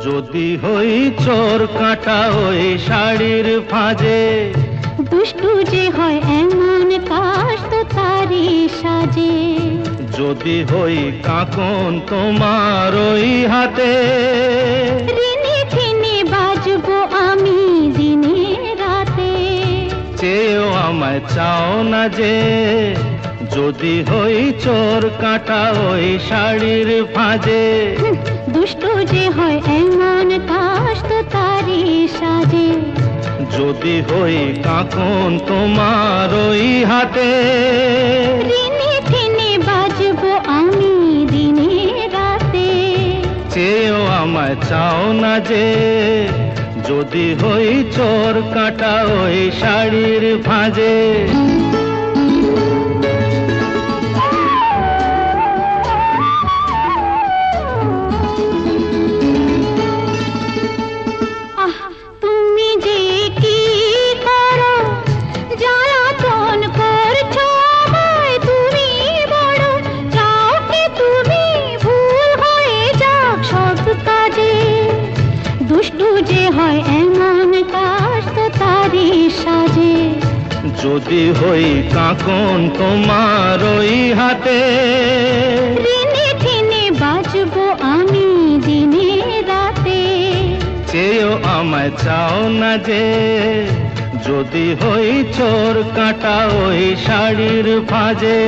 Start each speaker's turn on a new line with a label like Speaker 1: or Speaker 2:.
Speaker 1: যদি হই চোর কাঁটা ওই শাড়ির ফাঁজে,
Speaker 2: দুষ্টু যে হয় এমন কাশ তো তারি সাজে।
Speaker 1: যদি হই কাঁকন তোমার ওই হাতে,
Speaker 2: ঋণে ঠেনে বাজবো আমি দিনে রাতে।
Speaker 1: চেয়েও আমায় চাও না যে, যদি হই চোর কাঁটা ওই শাড়ির ফাঁজে।
Speaker 2: দুষ্টু যে হয় এমন কাশ তো তারি সাজে।
Speaker 1: যদি হই কাঁকন তোমার ওই হাতে,
Speaker 2: ঋণে ঠেনে বাজবো আমি দিনে রাতে।
Speaker 1: চেয়েও আমায় চাও না যে, যদি হই চোর কাঁটা ওই শাড়ির ফাঁজে।
Speaker 2: তুমি যে কি করো, জ্বালাতন করছো আমায়, তুমি বড় চাও কি তুমি ভুল হয়ে যাক সব কাজে। দুষ্টু যে হয় এমন কাশ তো তারি সাজে।
Speaker 1: যদি হই কাঁকন তোমার ওই হাতে,
Speaker 2: ঋণে ঠেনে বাজবো আমি দিনে রাতে।
Speaker 1: চেয়েও আমায় চাও না যে, যদি হই চোর কাঁটা ওই শাড়ির ফাঁজে।